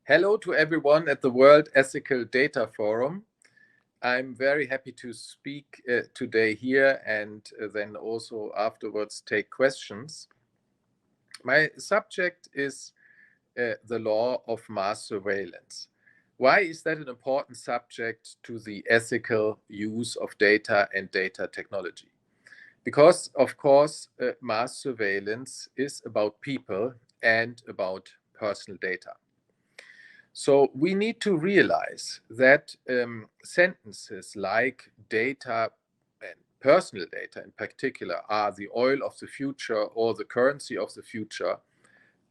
Hello to everyone at the World Ethical Data Forum. I'm very happy to speak today here and then also afterwards take questions. My subject is the law of mass surveillance. Why is that an important subject to the ethical use of data and data technology? Because, of course, mass surveillance is about people and about personal data. So we need to realize that sentences like data and personal data in particular are the oil of the future or the currency of the future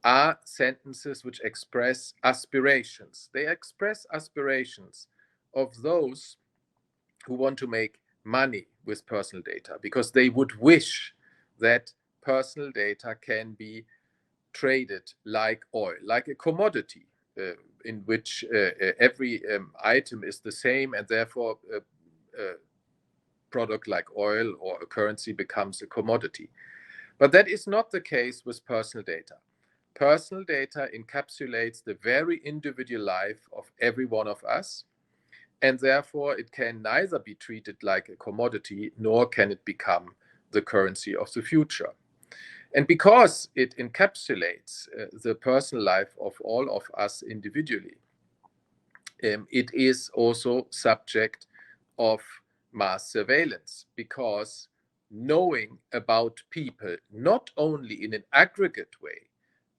are sentences which express aspirations. They express aspirations of those who want to make money with personal data because they would wish that personal data can be traded like oil, like a commodity in which every item is the same and therefore a product like oil or a currency becomes a commodity. But that is not the case with personal data. Personal data encapsulates the very individual life of every one of us, and therefore it can neither be treated like a commodity nor can it become the currency of the future. And because it encapsulates the personal life of all of us individually, it is also subject of mass surveillance because knowing about people, not only in an aggregate way,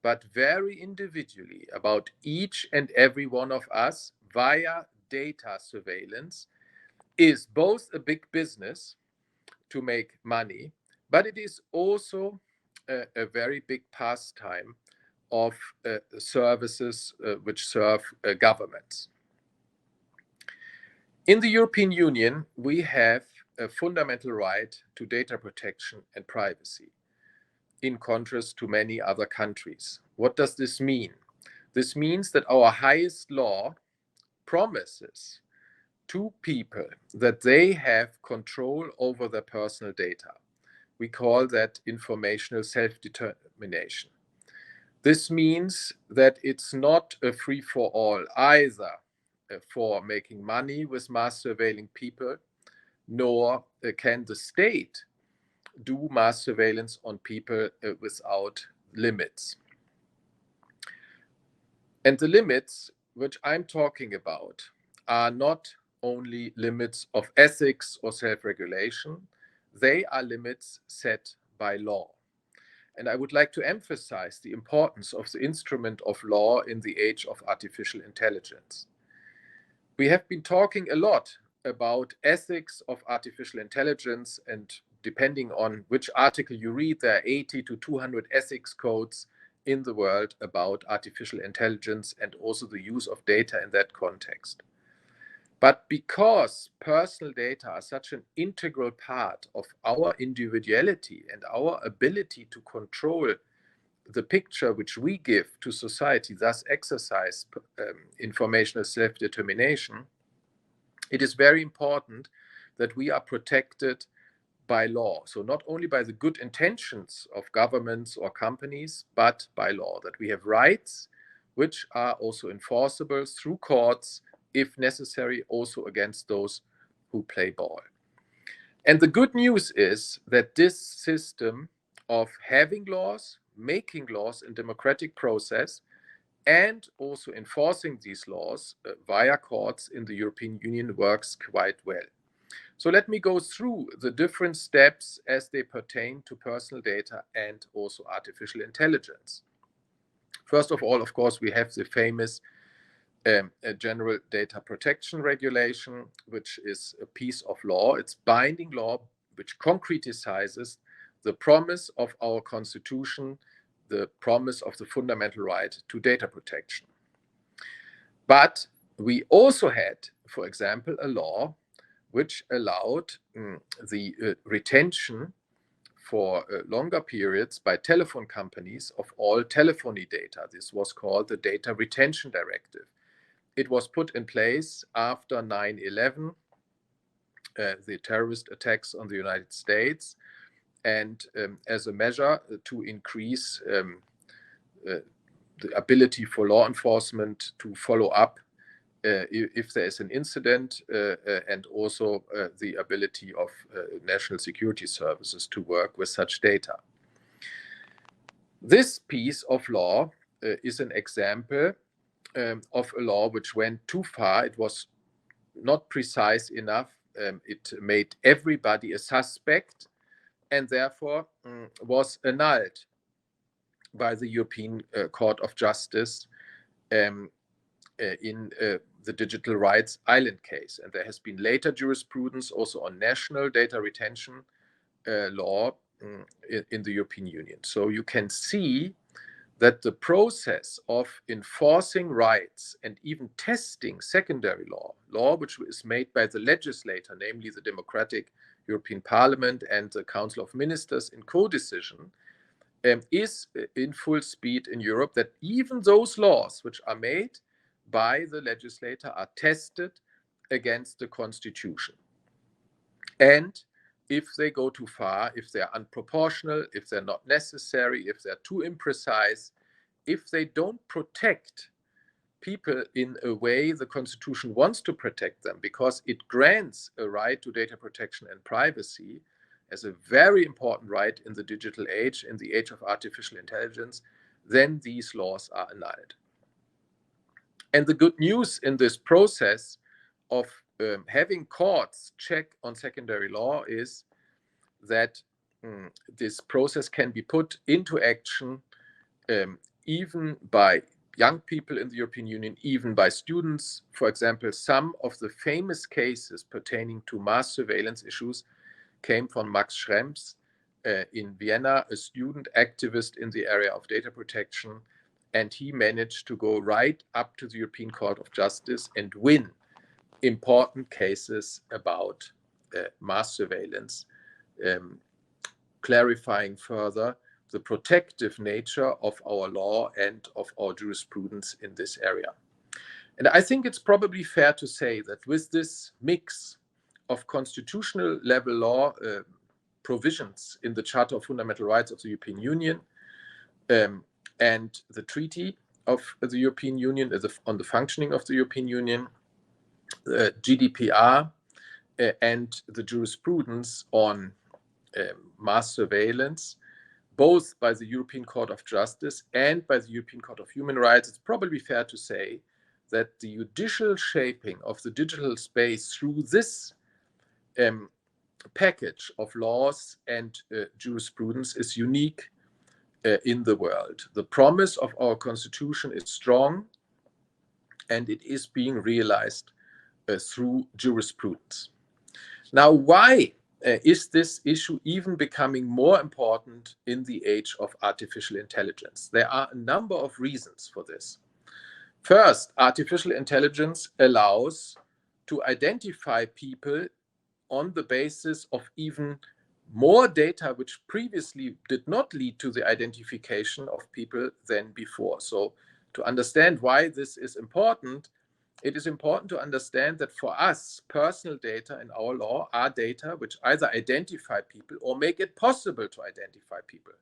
but very individually about each and every one of us via data surveillance is both a big business to make money, but it is also a very big pastime of services which serve governments. In the European Union, we have a fundamental right to data protection and privacy, in contrast to many other countries. What does this mean? This means that our highest law promises to people that they have control over their personal data. We call that informational self-determination. This means that it's not a free-for-all either for making money with mass surveilling people, nor can the state do mass surveillance on people without limits. And the limits which I'm talking about are not only limits of ethics or self-regulation, they are limits set by law. And I would like to emphasize the importance of the instrument of law in the age of artificial intelligence. We have been talking a lot about ethics of artificial intelligence, and depending on which article you read, there are 80 to 200 ethics codes in the world about artificial intelligence and also the use of data in that context. But because personal data are such an integral part of our individuality and our ability to control the picture which we give to society, thus exercise informational self-determination, it is very important that we are protected by law. So not only by the good intentions of governments or companies, but by law, that we have rights which are also enforceable through courts, if necessary, also against those who play ball. And the good news is that this system of having laws, making laws in democratic process, and also enforcing these laws via courts in the European Union works quite well. So let me go through the different steps as they pertain to personal data and also artificial intelligence. First of all, of course, we have the famous General Data Protection Regulation, which is a piece of law. It's binding law which concretizes the promise of our Constitution, the promise of the fundamental right to data protection. But we also had, for example, a law which allowed the retention for longer periods by telephone companies of all telephony data. This was called the Data Retention Directive. It was put in place after 9/11, the terrorist attacks on the United States, and as a measure to increase the ability for law enforcement to follow up if there is an incident, and also the ability of national security services to work with such data. This piece of law is an example of a law which went too far. It was not precise enough. It made everybody a suspect, and therefore was annulled by the European Court of Justice in the Digital Rights Island case. And there has been later jurisprudence also on national data retention law in the European Union. So you can see that the process of enforcing rights and even testing secondary law which is made by the legislator, namely the democratic European Parliament and the Council of Ministers in co-decision, is in full speed in Europe, that even those laws which are made by the legislator are tested against the constitution. And if they go too far, if they're unproportional, if they're not necessary, if they're too imprecise, if they don't protect people in a way the Constitution wants to protect them, because it grants a right to data protection and privacy as a very important right in the digital age, in the age of artificial intelligence, then these laws are annulled. And the good news in this process of having courts check on secondary law is that this process can be put into action even by young people in the European Union, even by students. For example, some of the famous cases pertaining to mass surveillance issues came from Max Schrems in Vienna, a student activist in the area of data protection, and he managed to go right up to the European Court of Justice and win important cases about mass surveillance, clarifying further the protective nature of our law and of our jurisprudence in this area. And I think it's probably fair to say that with this mix of constitutional level law provisions in the Charter of Fundamental Rights of the European Union and the Treaty of the European Union on the functioning of the European Union, GDPR, and the jurisprudence on mass surveillance, both by the European Court of Justice and by the European Court of Human Rights, it's probably fair to say that the judicial shaping of the digital space through this package of laws and jurisprudence is unique in the world. The promise of our Constitution is strong, and it is being realized through jurisprudence. Now, why is this issue even becoming more important in the age of artificial intelligence? There are a number of reasons for this. First, artificial intelligence allows to identify people on the basis of even more data which previously did not lead to the identification of people than before. So to understand why this is important, it is important to understand that for us, personal data in our law are data which either identify people or make it possible to identify people.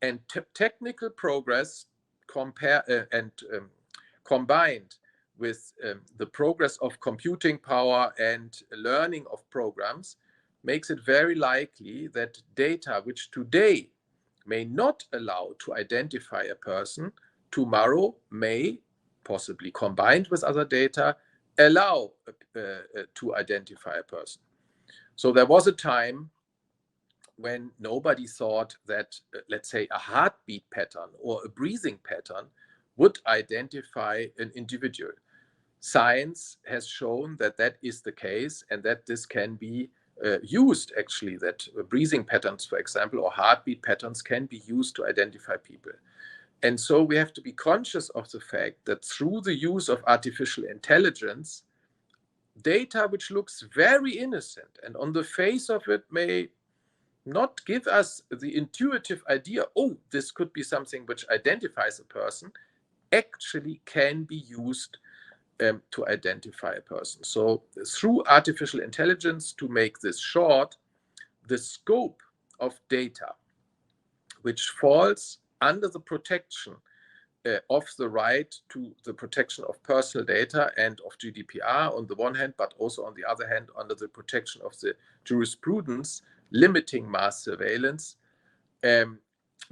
And technical progress combined with the progress of computing power and learning of programs makes it very likely that data which today may not allow to identify a person, tomorrow may, possibly combined with other data, allow to identify a person. So there was a time when nobody thought that, let's say, a heartbeat pattern or a breathing pattern would identify an individual. Science has shown that that is the case, and that this can be used, actually, that breathing patterns, for example, or heartbeat patterns can be used to identify people. And so we have to be conscious of the fact that through the use of artificial intelligence, data which looks very innocent and on the face of it may not give us the intuitive idea, oh, this could be something which identifies a person, actually can be used to identify a person. So through artificial intelligence, to make this short, the scope of data which falls under the protection of the right to the protection of personal data and of GDPR on the one hand, but also on the other hand, under the protection of the jurisprudence limiting mass surveillance,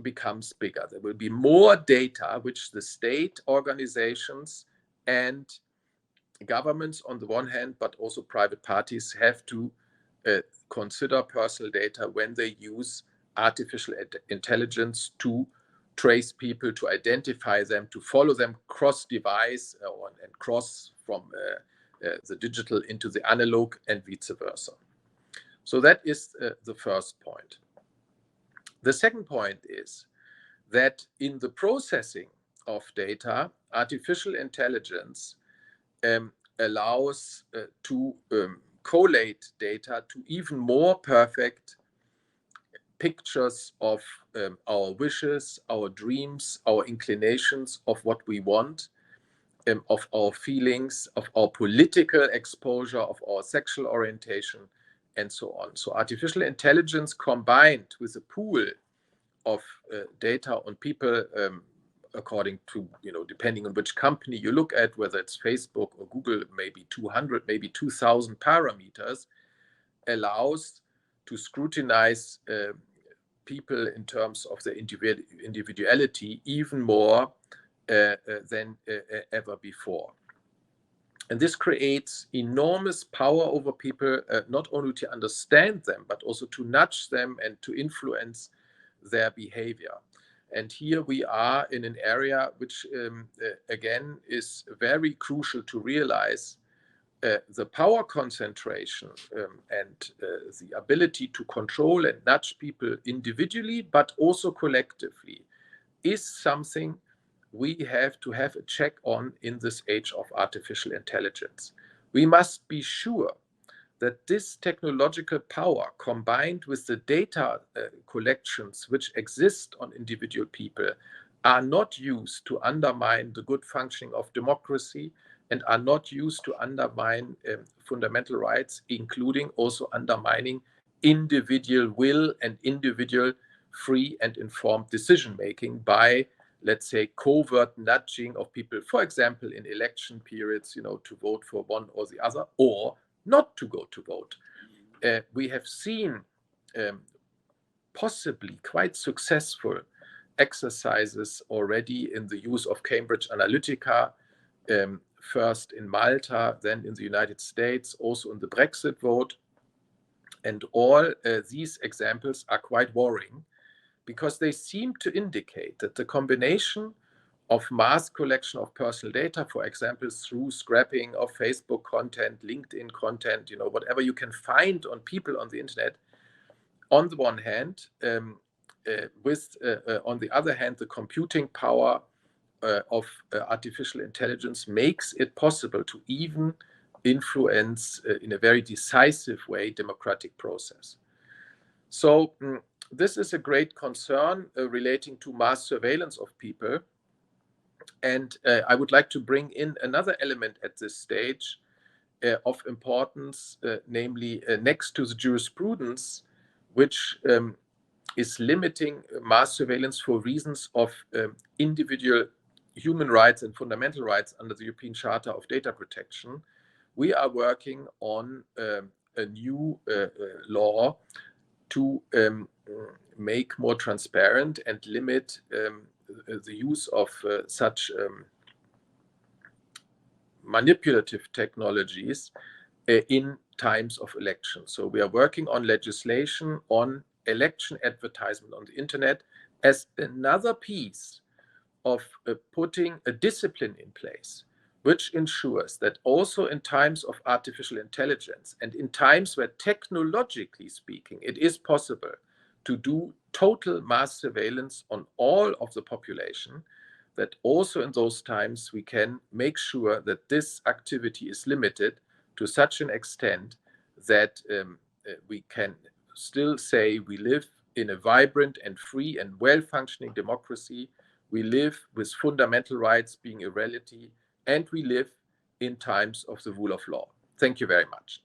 becomes bigger. There will be more data which the state organizations and governments on the one hand, but also private parties have to consider personal data when they use artificial intelligence to trace people, to identify them, to follow them cross-device and cross from the digital into the analog and vice versa. So that is the first point. The second point is that in the processing of data, artificial intelligence allows to collate data to even more perfect pictures of our wishes, our dreams, our inclinations, of what we want, of our feelings, of our political exposure, of our sexual orientation, and so on. So artificial intelligence combined with a pool of data on people, according to, depending on which company you look at, whether it's Facebook or Google, maybe 200, maybe 2,000 parameters, allows to scrutinize people in terms of their individuality even more than ever before. And this creates enormous power over people, not only to understand them, but also to nudge them and to influence their behavior. And here we are in an area which, again, is very crucial to realize. The power concentration and the ability to control and nudge people individually, but also collectively, is something we have to have a check on in this age of artificial intelligence. We must be sure that this technological power, combined with the data collections which exist on individual people, are not used to undermine the good functioning of democracy and are not used to undermine fundamental rights, including also undermining individual will and individual free and informed decision-making by, let's say, covert nudging of people, for example, in election periods, to vote for one or the other, or not to go to vote. We have seen possibly quite successful exercises already in the use of Cambridge Analytica, first in Malta, then in the United States, also in the Brexit vote. And all these examples are quite worrying because they seem to indicate that the combination of mass collection of personal data, for example, through scrapping of Facebook content, LinkedIn content, whatever you can find on people on the internet, on the one hand, with, on the other hand, the computing power of artificial intelligence makes it possible to even influence in a very decisive way democratic process. So this is a great concern relating to mass surveillance of people. And I would like to bring in another element at this stage of importance, namely next to the jurisprudence, which is limiting mass surveillance for reasons of individual human rights and fundamental rights under the European Charter of Data Protection. We are working on a new law to make more transparent and limit the use of such manipulative technologies in times of elections. So we are working on legislation on election advertisement on the internet as another piece of putting a discipline in place, which ensures that also in times of artificial intelligence and in times where technologically speaking, it is possible to do total mass surveillance on all of the population, that also in those times we can make sure that this activity is limited to such an extent that we can still say we live in a vibrant and free and well-functioning democracy. We live with fundamental rights being a reality, and we live in times of the rule of law. Thank you very much.